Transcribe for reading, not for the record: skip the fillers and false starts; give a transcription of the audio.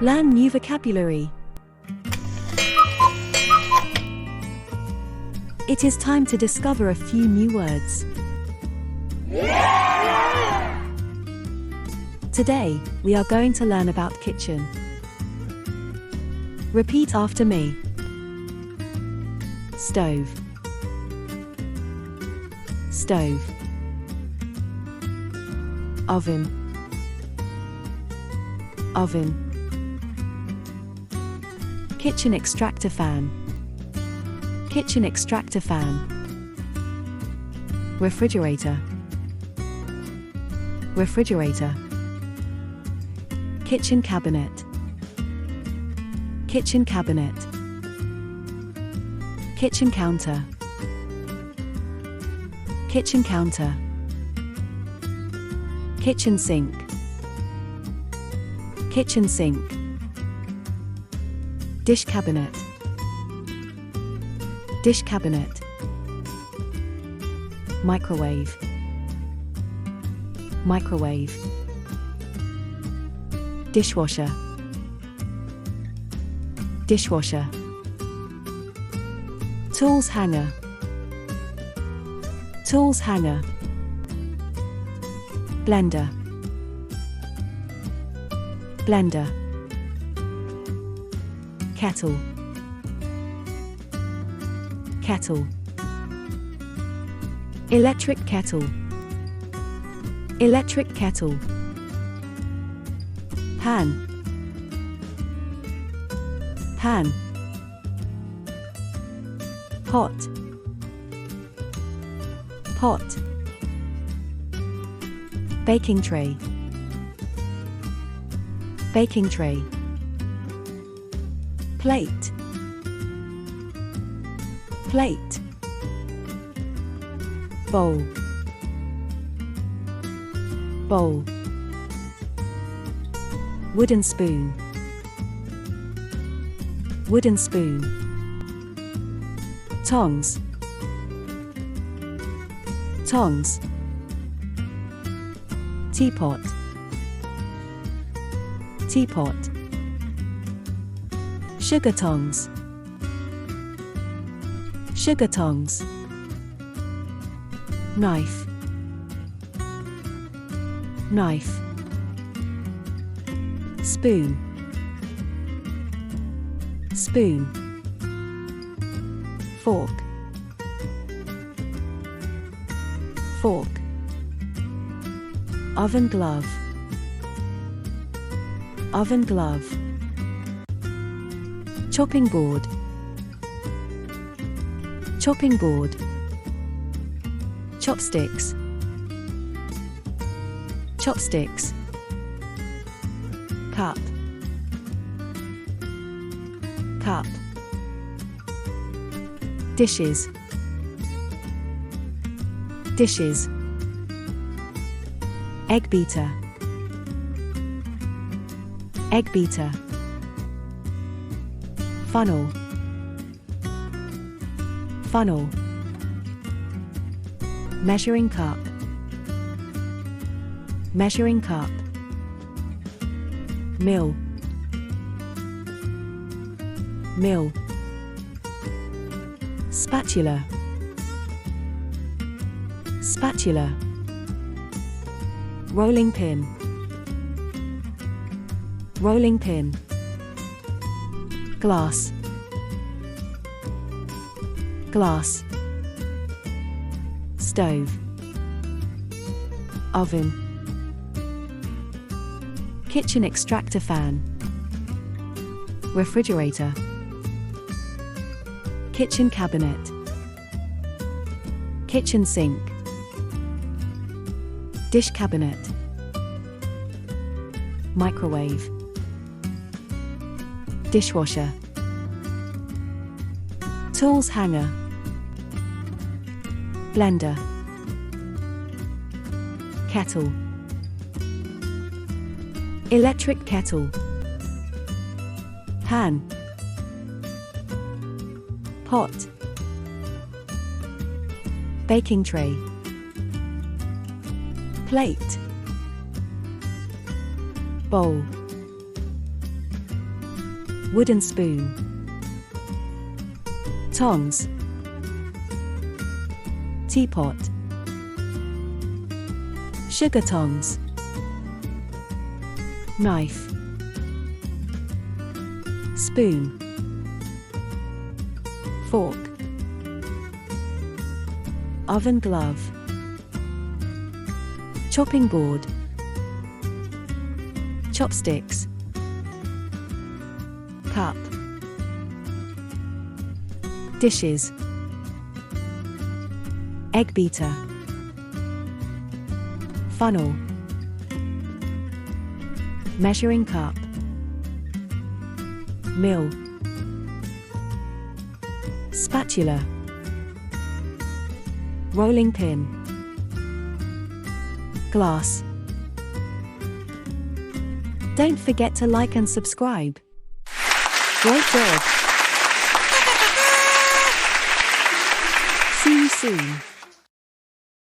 Learn new vocabulary. It is time to discover a few new words. Today, we are going to learn about kitchen. Repeat after me. Stove. Stove. Oven. Oven. Kitchen extractor fan. Kitchen extractor fan. Refrigerator. Refrigerator. Kitchen cabinet. Kitchen cabinet. Kitchen counter. Kitchen counter. Kitchen sink. Kitchen sink. Dish cabinet. Dish cabinet. Microwave. Microwave. Dishwasher. Dishwasher. Tools hanger. Tools hanger. Blender. Blender. Kettle. Kettle. Electric kettle. Electric kettle. Pan. Pan. Pot. Pot. Baking tray. Baking tray. Plate. Plate. Bowl. Bowl. Wooden spoon. Wooden spoon. Tongs. Tongs. Teapot. Teapot. Sugar tongs. Sugar tongs. Knife. Knife. Spoon. Spoon. Fork. Fork. Oven glove. Oven glove. Chopping board. Chopping board. Chopsticks. Chopsticks. Cup. Cup. Dishes. Dishes. Egg beater. Egg beater. Funnel. Funnel. Measuring cup. Measuring cup. Mill. Mill. Spatula. Spatula. Rolling pin. Rolling pin. Glass. Glass. Stove. Oven. Kitchen extractor fan. Refrigerator. Kitchen cabinet. Kitchen sink. Dish cabinet. Microwave. Dishwasher. Tools hanger. Blender. Kettle. Electric kettle. Pan. Pot. Baking tray. Plate. Bowl. wooden spoon. Tongs. Teapot. Sugar tongs. Knife. Spoon. Fork. Oven glove. Chopping board. Chopsticks. Cup. Dishes. Egg beater. Funnel. Measuring cup. Mill. Spatula. Rolling pin. Glass. Don't forget to like and subscribe. Great job! See you soon.